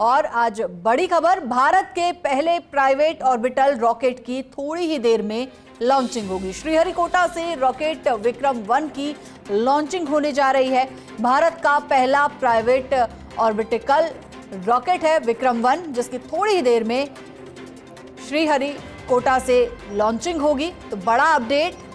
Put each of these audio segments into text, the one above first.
और आज बड़ी खबर, भारत के पहले प्राइवेट ऑर्बिटल रॉकेट की थोड़ी ही देर में लॉन्चिंग होगी। श्रीहरिकोटा से रॉकेट विक्रम-1 की लॉन्चिंग होने जा रही है। भारत का पहला प्राइवेट ऑर्बिटल रॉकेट है विक्रम-1, जिसकी थोड़ी ही देर में श्रीहरिकोटा से लॉन्चिंग होगी। तो बड़ा अपडेट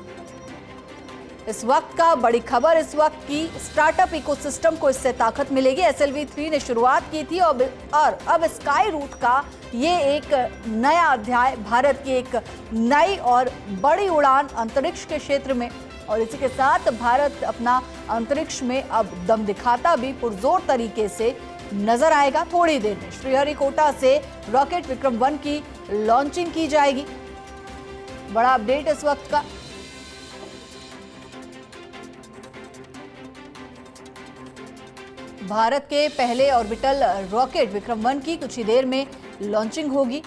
इस वक्त का, बड़ी खबर इस वक्त की, स्टार्टअप इकोसिस्टम को इससे ताकत मिलेगी। SLV-3 ने शुरुआत की थी और अब स्काई रूट का ये एक नया अध्याय, भारत की एक नई और बड़ी उड़ान अंतरिक्ष के क्षेत्र में, और इसी के साथ भारत अपना अंतरिक्ष में अब दम दिखाता भी पुरजोर तरीके से नजर आएगा। थोड़ी देर में श्रीहरिकोटा से रॉकेट विक्रम-1 की लॉन्चिंग की जाएगी। बड़ा अपडेट इस वक्त का। भारत के पहले ऑर्बिटल रॉकेट विक्रम-1 की कुछ ही देर में लॉन्चिंग होगी।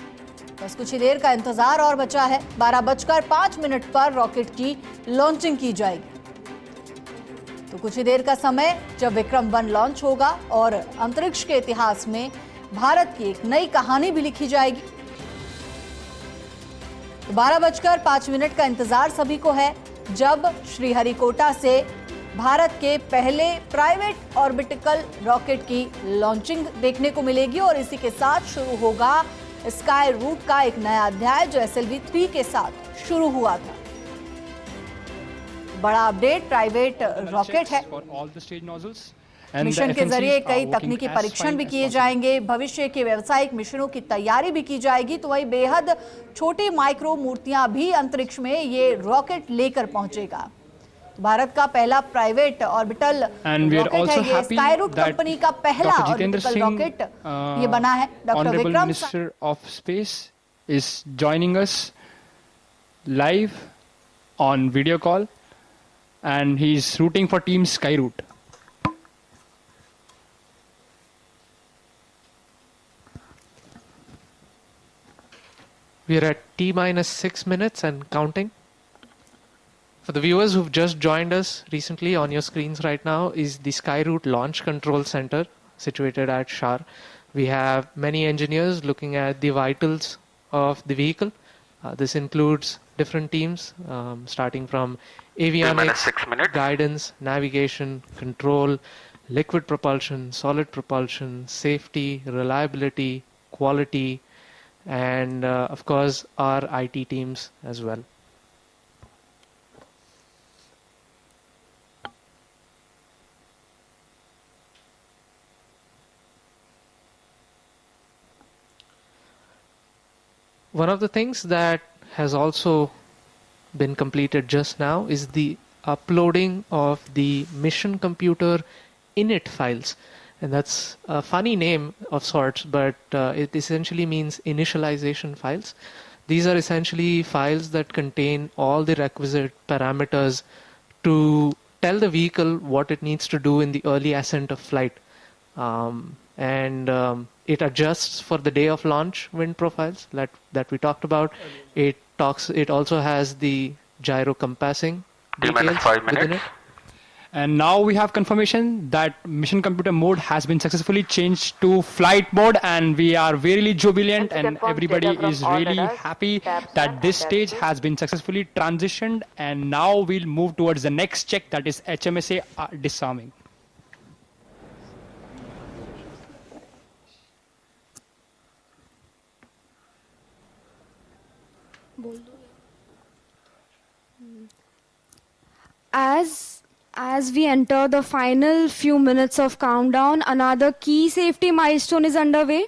बस कुछ ही देर का इंतजार और बचा है। 12:05 पर रॉकेट की लॉन्चिंग की जाएगी। तो कुछ ही देर का समय जब विक्रम-1 लॉन्च होगा और अंतरिक्ष के इतिहास में भारत की एक नई कहानी भी लिखी जाएगी। 12:05 का इंतजार सभी को है, जब श्रीहरिकोटा से भारत के पहले प्राइवेट ऑर्बिटल रॉकेट की लॉन्चिंग देखने को मिलेगी और इसी के साथ शुरू होगा स्काई रूट का एक नया अध्याय, जो SLV-3 के साथ शुरू हुआ था। बड़ा अपडेट, प्राइवेट रॉकेट है। मिशन के जरिए कई तकनीकी परीक्षण भी किए जाएंगे। भविष्य के व्यावसायिक मिशनों की तैयारी भी की जाएगी। तो वही बेहद छोटी माइक्रो मूर्तियां भी अंतरिक्ष में ये रॉकेट लेकर पहुंचेगा। भारत का पहला प्राइवेट ऑर्बिटल रॉकेट है ये। स्काई रूट कंपनी का पहला ऑर्बिटल रॉकेट ये बना है। Doctor Vikram minister of space is joining us live on video call and he is rooting for team Skyroot. We are at T-6 minutes and counting. For the viewers who've just joined us recently, on your screens right now is the Skyroot Launch Control Center situated at Shar. We have many engineers looking at the vitals of the vehicle. This includes different teams, starting from avionics, guidance, navigation, control, liquid propulsion, solid propulsion, safety, reliability, quality, and of course our IT teams as well. One of the things that has also been completed just now is the uploading of the mission computer init files. And that's a funny name of sorts, but it essentially means initialization files. These are essentially files that contain all the requisite parameters to tell the vehicle what it needs to do in the early ascent of flight. It adjusts for the day of launch wind profiles that we talked about. It also has the gyro compassing details within it. And now we have confirmation that mission computer mode has been successfully changed to flight mode, and we are really jubilant and everybody is really happy that this stage has been successfully transitioned, and now we'll move towards the next check, that is HMSA disarming. As we enter the final few minutes of countdown, another key safety milestone is underway.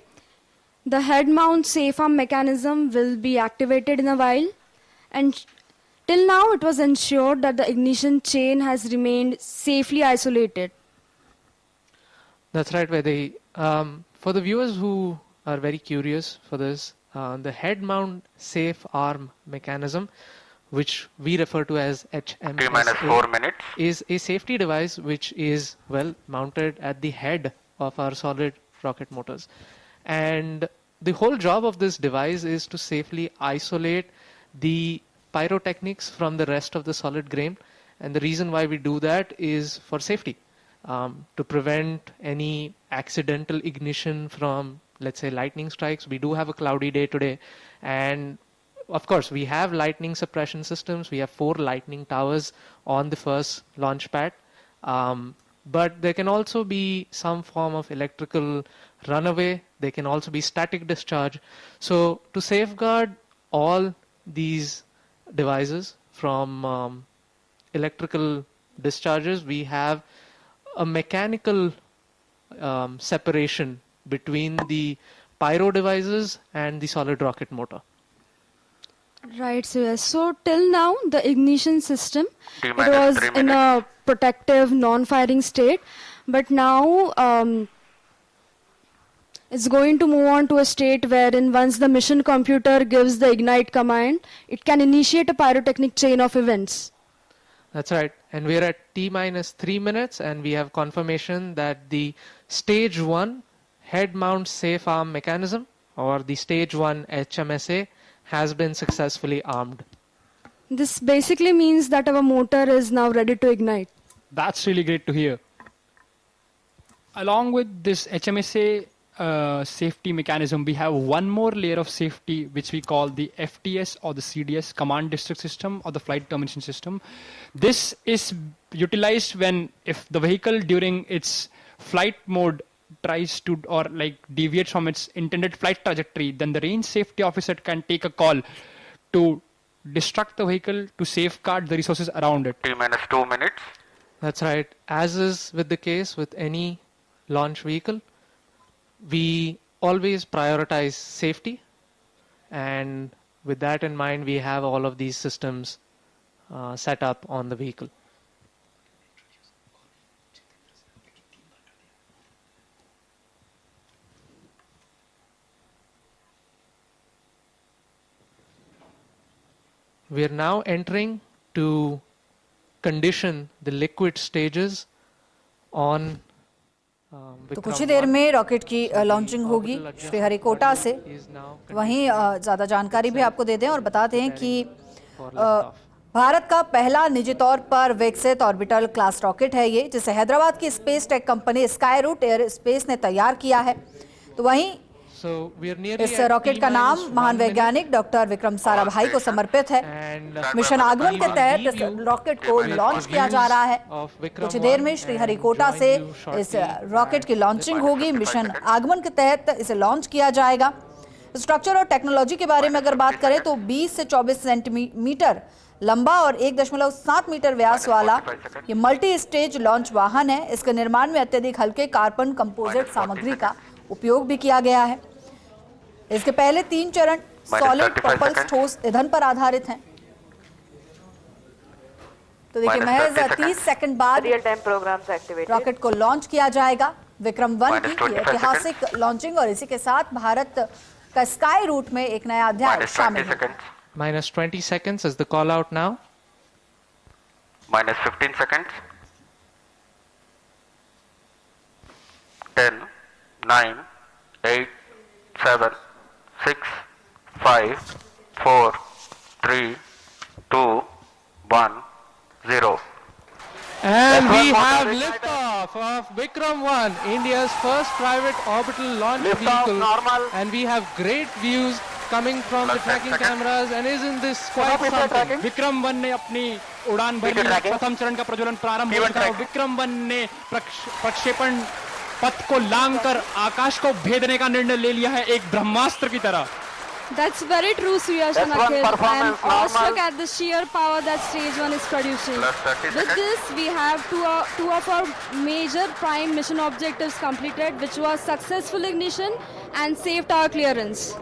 The head mount safe arm mechanism will be activated in a while, and till now it was ensured that the ignition chain has remained safely isolated. That's right, Vaidehi. For the viewers who are very curious for this, the head mount safe arm mechanism, which we refer to as HMSA, is a safety device which is mounted at the head of our solid rocket motors. And the whole job of this device is to safely isolate the pyrotechnics from the rest of the solid grain. And the reason why we do that is for safety. To prevent any accidental ignition from let's say, lightning strikes. We do have a cloudy day today. And of course, we have lightning suppression systems. We have 4 lightning towers on the first launch pad. But there can also be some form of electrical runaway. There can also be static discharge. So to safeguard all these devices from electrical discharges, we have a mechanical separation between the pyro devices and the solid rocket motor. Right, so yes. So till now, the ignition system, it T-minus was 3 in a protective, non-firing state. But now it's going to move on to a state wherein once the mission computer gives the ignite command, it can initiate a pyrotechnic chain of events. That's right. And we're at T-minus 3 minutes, and we have confirmation that the stage 1 head mount safe arm mechanism, or the stage 1 HMSA, has been successfully armed. This basically means that our motor is now ready to ignite. That's really great to hear. Along with this HMSA safety mechanism, we have one more layer of safety, which we call the FTS or the CDS, Command District System, or the Flight Termination System. This is utilized when if the vehicle during its flight mode tries to or like deviates from its intended flight trajectory, then the range safety officer can take a call to destruct the vehicle to safeguard the resources around it. T-minus 2 minutes. That's right. As is with the case with any launch vehicle, we always prioritize safety. And with that in mind, we have all of these systems set up on the vehicle. We are now entering to condition the liquid stages on तो कुछ ही देर में rocket की launching होगी श्रीहरिकोटा से। वहीं ज़्यादा जानकारी भी आपको दे दें और बता दें कि भारत का पहला निजी तौर पर विकसित ऑर्बिटल क्लास रॉकेट है ये, जिसे हैदराबाद की space tech company Skyroot aerospace ने तैयार किया है। तो वहीं इस रॉकेट का नाम महान वैज्ञानिक डॉक्टर विक्रम साराभाई को समर्पित है। मिशन आगमन के तहत इस रॉकेट को लॉन्च किया जा रहा है। कुछ देर में श्रीहरिकोटा से इस रॉकेट की लॉन्चिंग होगी। मिशन आगमन के तहत इसे लॉन्च किया जाएगा। स्ट्रक्चर और टेक्नोलॉजी के बारे में अगर बात करें तो 20 से 24 सेंटीमीटर लंबा और 1.7 मीटर व्यास वाला ये मल्टी स्टेज लॉन्च वाहन है। इसके निर्माण में अत्यधिक हल्के कार्बन कंपोजिट सामग्री का उपयोग भी किया गया है। इसके पहले 3 चरण सॉलिड प्रपल्स ठोस ईंधन पर आधारित हैं। तो देखिए महज 30 सेकंड बाद रॉकेट को लॉन्च किया जाएगा। विक्रम 1 की ऐतिहासिक लॉन्चिंग और इसी के साथ भारत का स्काई रूट में एक नया अध्याय शामिल है। Minus 20 seconds is the call out now. Minus 15 seconds. 10, 9, 8, 7, 6, 5, 4, 3, 2, 1, 0. And we have liftoff of Vikram 1, India's first private orbital launch vehicle. And we have great views coming from the tracking cameras, and isn't this quite something? Vikram 1 ने अपनी उड़ान भरी। प्रथम चरण का प्रज्वलन प्रारंभ हो चुका है। विक्रम 1 ने प्रक्षेपण पथ को लांघकर आकाश को भेदने का निर्णय ले लिया है, एक ब्रह्मास्त्र की तरह। That's very true, Suyash and Akhil. I am awestruck at the sheer power that stage 1 is producing. With this, we have two of our major prime mission objectives completed, which was successful ignition and safe tower clearance.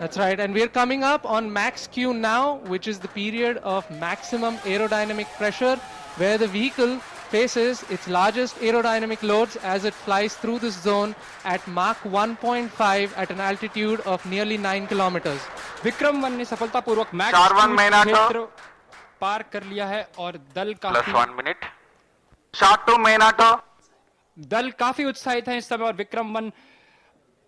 That's right, and we're coming up on max Q now, which is the period of maximum aerodynamic pressure, where the vehicle faces its largest aerodynamic loads as it flies through this zone at Mach 1.5 at an altitude of nearly 9 kilometers. Vikram 1 ने सफलतापूर्वक max क्षेत्र पार कर लिया है और दल Plus 1 minute. Short to main auto. दल काफी उत्साहित है इस समय और विक्रम 1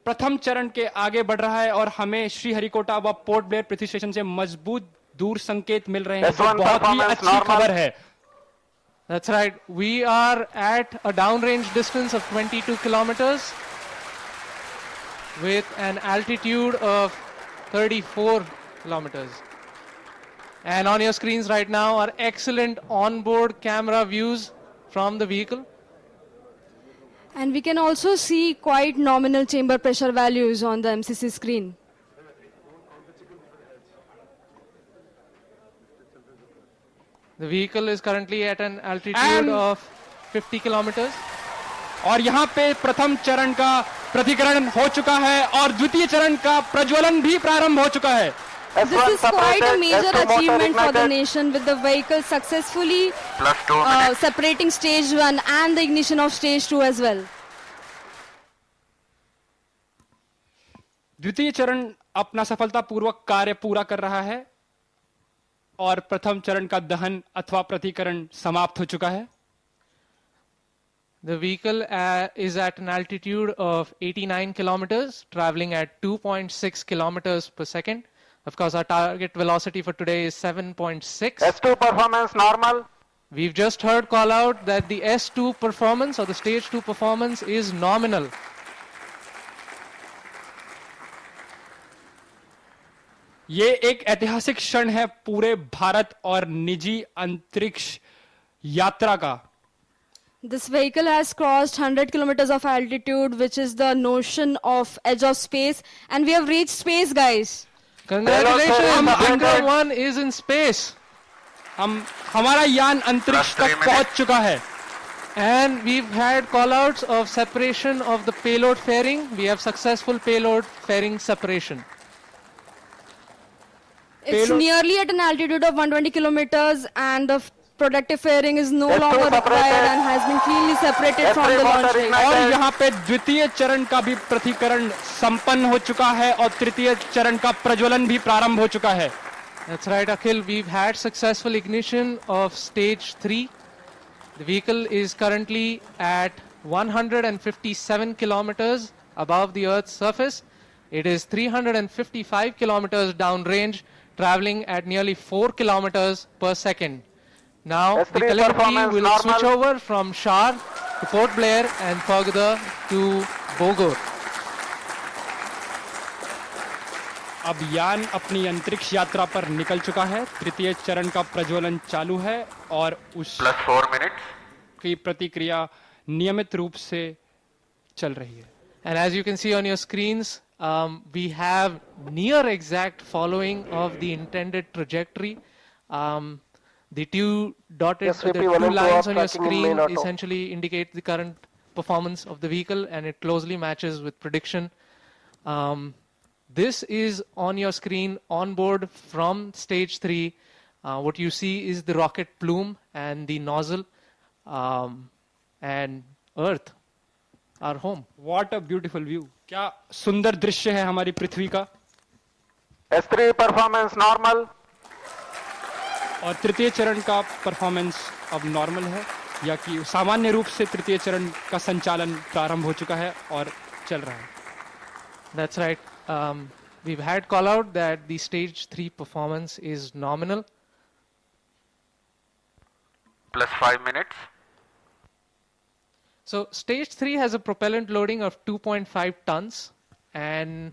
प्रथम चरण के आगे बढ़ रहा है और हमें श्रीहरिकोटा व पोर्ट ब्लेयर पृथ्वी स्टेशन से मजबूत दूर संकेत मिल रहे हैं। तो बहुत ही अच्छी खबर है। That's right. We are at a downrange distance of 22 kilometers. with an altitude of 34 kilometers. And on your screens right now are excellent onboard camera views from the vehicle. And we can also see quite nominal chamber pressure values on the MCC screen. The vehicle is currently at an altitude And- of 50 kilometers. और यहाँ पे प्रथम चरण का प्रतिकरण हो चुका है और द्वितीय चरण का प्रज्वलन भी प्रारंभ हो चुका है. This is quite a major achievement for the nation, with the vehicle successfully Plus 2 minutes. separating stage 1 and the ignition of stage 2 as well. द्वितीय चरण अपना सफलतापूर्वक कार्य पूरा कर रहा है और प्रथम चरण का दहन अथवा प्रतिकरण समाप्त हो चुका है. The vehicle is at an altitude of 89 kilometers, traveling at 2.6 kilometers per second. Of course, our target velocity for today is 7.6. S2 performance normal. We've just heard call out that the S2 performance or the stage 2 performance is nominal. ये एक ऐतिहासिक क्षण है पूरे भारत और निजी अंतरिक्ष यात्रा का. This vehicle has crossed 100 kilometers of altitude, which is the notion of edge of space, and we have reached space, guys. Congratulations, Hello, sir. Vikram 1 is in space. हमारा यान अंतरिक्ष Plus 3 तक पहुंच चुका है. And we've had callouts of separation of the payload fairing. We have successful payload fairing separation. It's Payload- nearly at an altitude of 120 kilometers, and the protective fairing is no S2 longer separated. required and has been cleanly separated S3 from the launch motor vehicle. ignited. और यहाँ पे द्वितीय चरण का भी प्रतिकरण संपन्न हो चुका है और तृतीय चरण का प्रज्वलन भी प्रारंभ हो चुका है. That's right, Akhil. We've had successful ignition of stage 3. The vehicle is currently at 157 kilometers above the Earth's surface. It is 355 kilometers downrange, traveling at nearly 4 kilometers per second. Now, the S3 telemetry performance will normal. switch over from Shar to Port Blair and further to Bogor. अब यान अपनी अंतरिक्ष यात्रा पर निकल चुका है. तृतीय चरण का प्रज्वलन चालू है और Plus 4 minutes. उसकी प्रतिक्रिया नियमित रूप से चल रही है. And as you can see on your screens, we have near exact following of the intended trajectory. The two dotted Yes, the VP, two volume lines go up, on your tracking in screen main auto. essentially indicate the current performance of the vehicle, and it closely matches with prediction. This is on your screen on board from stage 3. What you see is the rocket plume and the nozzle, and Earth, our home. What a beautiful view. क्या सुंदर दृश्य है हमारी पृथ्वी का. S3 performance normal. और तृतीय चरण का परफॉर्मेंस अब नॉर्मल है, या कि सामान्य रूप से तृतीय चरण का संचालन प्रारंभ हो चुका है और चल रहा है. That's right. We've had call out that the stage 3 performance is nominal. Plus 5 minutes. So stage 3 has a propellant loading of 2.5 tons, and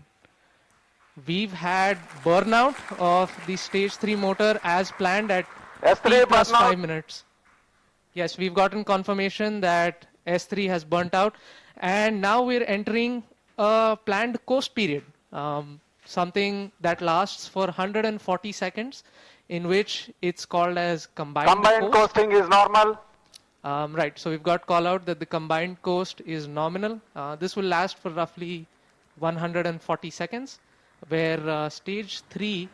we've had burnout of the stage 3 motor as planned at S3 T plus burnout. 5 minutes. Yes, we've gotten confirmation that S3 has burnt out, and now we're entering a planned coast period, something that lasts for 140 seconds, in which it's called as combined Combined coast. coasting is normal. Right, so we've got call out that the combined coast is nominal. This will last for roughly 140 seconds, where stage 3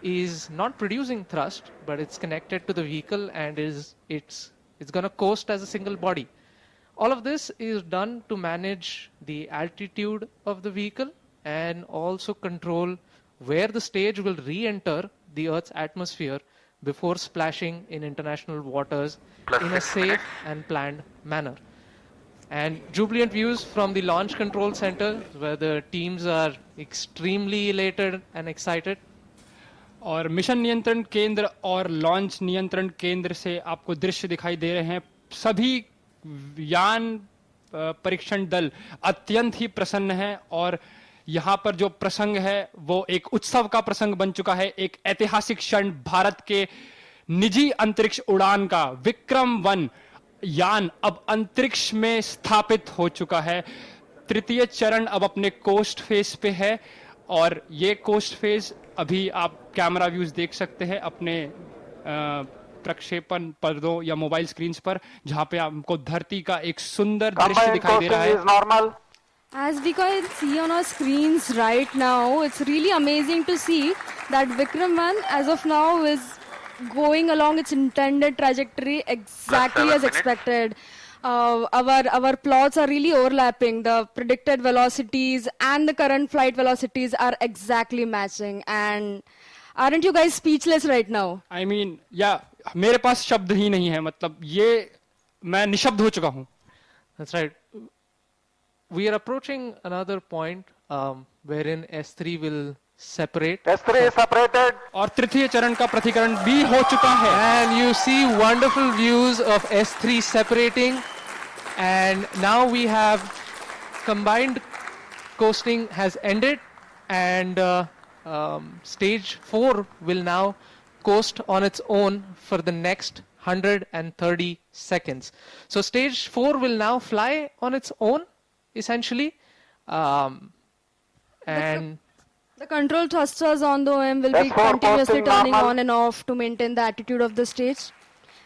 is not producing thrust, but it's connected to the vehicle and it's going to coast as a single body. All of this is done to manage the altitude of the vehicle and also control where the stage will re-enter the Earth's atmosphere before splashing in international waters Plus in a 6 safe minutes. and planned manner. And jubilant views from the launch control center, where the teams are extremely elated and excited. और mission नियंत्रण केंद्र और launch नियंत्रण केंद्र से आपको दृश्य दिखाई दे रहे हैं. सभी यान परीक्षण दल अत्यंत ही प्रसन्न हैं और यहाँ पर जो प्रसंग है वो एक उत्सव का प्रसंग बन चुका है, एक ऐतिहासिक क्षण भारत के निजी अंतरिक्ष उड़ान का। विक्रम-1 यान अब अंतरिक्ष में स्थापित हो चुका है। तृतीय चरण अब अपने कोस्ट फेज पे है और ये कोस्ट फेज अभी आप कैमरा व्यूज देख सकते हैं अपने प्रक्षेपण पर्दों या मोबाइल स्क्रीन्स पर, जहां पे आपको धरती का एक सुंदर दृश्य Combined दिखाई दे रहा coasting है। is normal. As we can see on our screens right now, it's really amazing to see that Vikram 1 as of now is going along its intended trajectory exactly 7 as minutes. expected. Our plots are really overlapping. The predicted velocities and the current flight velocities are exactly matching. And aren't you guys speechless right now? I mean, मेरे पास शब्द ही नहीं है, मतलब ये मैं निशब्द हो चुका हूं। That's right. We are approaching another point wherein S3 will separate. S3 is separated. और तृतीय चरण का प्रतिकरण भी हो चुका है। And you see wonderful views of S3 separating. And now we have combined coasting has ended. And stage 4 will now coast on its own for the next 130 seconds. So stage 4 will now fly on its own, essentially. And The control thrusters on the OM will be S4 continuously posting turning normal. on and off to maintain the attitude of the stage,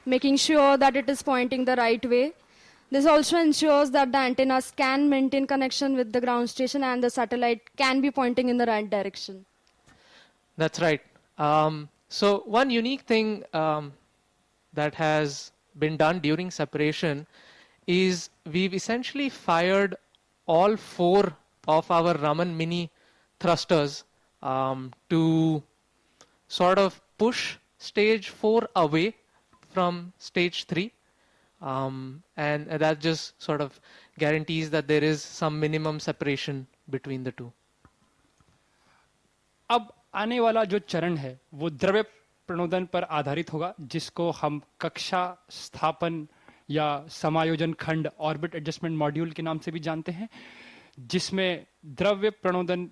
making sure that it is pointing the right way. This also ensures that the antennas can maintain connection with the ground station and the satellite can be pointing in the right direction. that's right. So one unique thing that has been done during separation is we've essentially fired all 4 of our Raman Mini thrusters to sort of push stage 4 away from stage 3. And that just sort of guarantees that there is some minimum separation between the two. अब आने वाला जो चरण है वो द्रव्य प्रणोदन पर आधारित होगा, जिसको हम कक्षा स्थापन या समायोजन खंड ऑर्बिट एडजस्टमेंट मॉड्यूल के नाम से भी जानते हैं, जिसमें द्रव्य प्रणोदन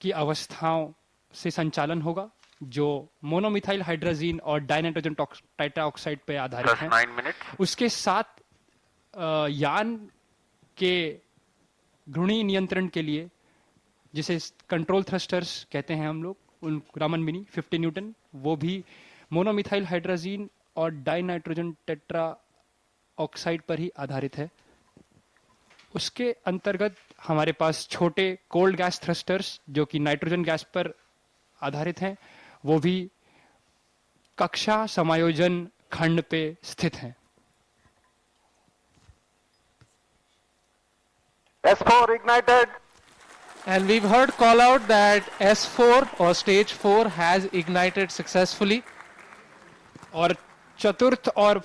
की अवस्थाओं से संचालन होगा जो मोनोमिथाइल हाइड्रोजीन और डाइनाइट्रोजन टाइट्राऑक्साइड पे आधारित Plus है। 9 minutes. उसके साथ यान के घूर्णी नियंत्रण के लिए, जिसे कंट्रोल थ्रस्टर्स कहते हैं हम लोग, उन रामन मिनी 50 न्यूटन, वो भी मोनोमिथाइल हाइड्रोजीन और डाइनाइट्रोजन टेट्रा ऑक्साइड पर ही आधारित है। उसके अंतर्गत हमारे पास छोटे कोल्ड गैस थ्रस्टर्स जो कि नाइट्रोजन गैस पर आधारित हैं, वो भी कक्षा समायोजन खंड पे स्थित हैं। S4 ignited. And we've heard call out that S4 or stage 4 has ignited successfully. और चतुर्थ और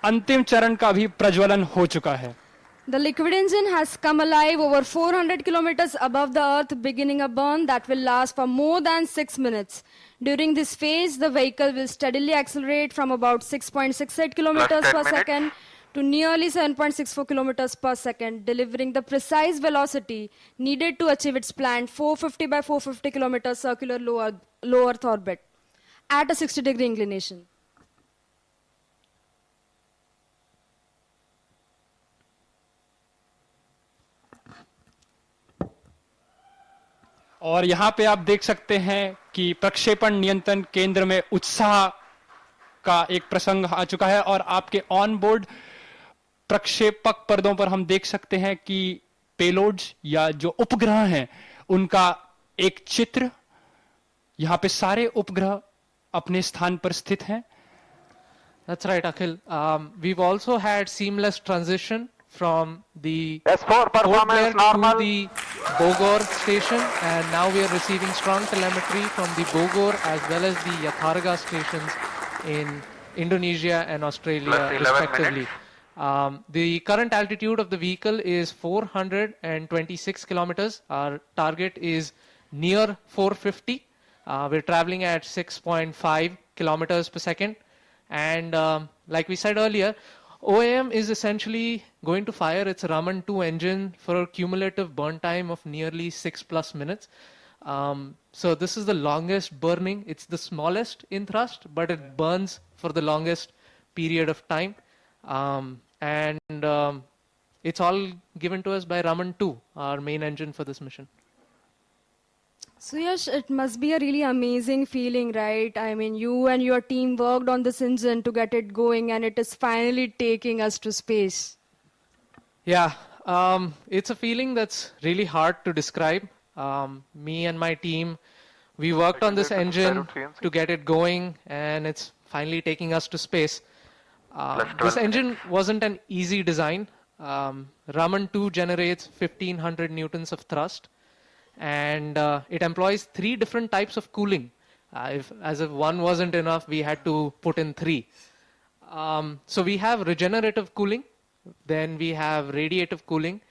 अंतिम चरण का भी प्रज्वलन हो चुका है। The liquid engine has come alive over 400 kilometers above the Earth, beginning a burn that will last for more than 6 minutes. During this phase, the vehicle will steadily accelerate from about 6.68 kilometers Plus 10 per minutes. second to nearly 7.64 kilometers per second, delivering the precise velocity needed to achieve its planned 450 by 450 kilometers circular low Earth orbit at a 60-degree inclination. और यहाँ पे आप देख सकते हैं कि प्रक्षेपण नियंत्रण केंद्र में उत्साह का एक प्रसंग आ चुका है और आपके ऑन बोर्ड प्रक्षेपक पर्दों पर हम देख सकते हैं कि पेलोड्स या जो उपग्रह हैं उनका एक चित्र। यहाँ पे सारे उपग्रह अपने स्थान पर स्थित हैं। That's right, Akhil. We've also had seamless transition from the S4 Port Blair performance to normal. the Bogor station, and now we are receiving strong telemetry from the Bogor as well as the Yatharga stations in Indonesia and Australia, Plus 11 respectively. minutes. The current altitude of the vehicle is 426 kilometers. Our target is near 450. We're traveling at 6.5 kilometers per second. And like we said earlier, OAM is essentially going to fire its Raman 2 engine for a cumulative burn time of nearly 6+ minutes. So this is the longest burning. It's the smallest in thrust, but it burns for the longest period of time. It's all given to us by Raman 2, our main engine for this mission. So Yash, it must be a really amazing feeling, right? I mean, you and your team worked on this engine to get it going, and it is finally taking us to space. Yeah, it's a feeling that's really hard to describe. Me and my team, we worked on this engine to get it going, and it's finally taking us to space. This engine wasn't an easy design. Raman 2 generates 1500 newtons of thrust, and it employs 3 different types of cooling. As if one wasn't enough, we had to put in 3. So we have regenerative cooling, then we have radiative cooling,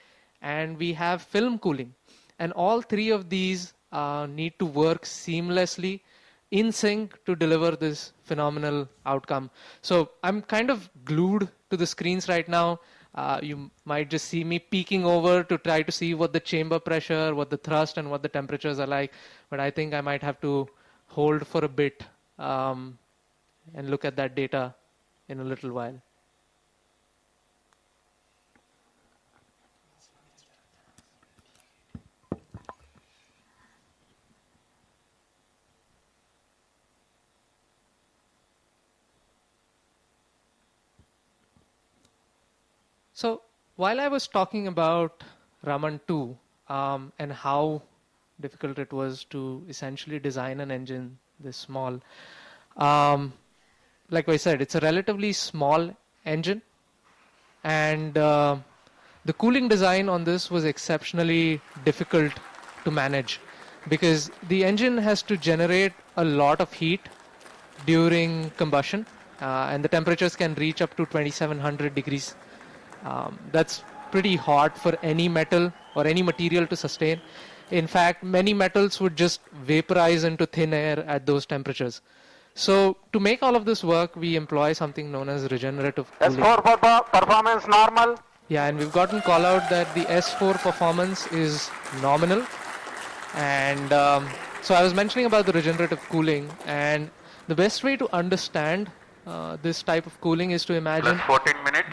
and we have film cooling. And all 3 of these need to work seamlessly in sync to deliver this phenomenal outcome. So I'm kind of glued to the screens right now. You might just see me peeking over to try to see what the chamber pressure, what the thrust, and what the temperatures are like. But I think I might have to hold for a bit and look at that data in a little while. So while I was talking about Raman 2 and how difficult it was to essentially design an engine this small, like I said, it's a relatively small engine, and the cooling design on this was exceptionally difficult to manage because the engine has to generate a lot of heat during combustion, and the temperatures can reach up to 2700 degrees. That's pretty hot for any metal or any material to sustain. In fact, many metals would just vaporize into thin air at those temperatures. So to make all of this work, we employ something known as regenerative cooling. S4 performance normal. Yeah, and we've gotten call out that the S4 performance is nominal. And so I was mentioning about the regenerative cooling, and the best way to understand this type of cooling is to imagine Plus 14 minutes.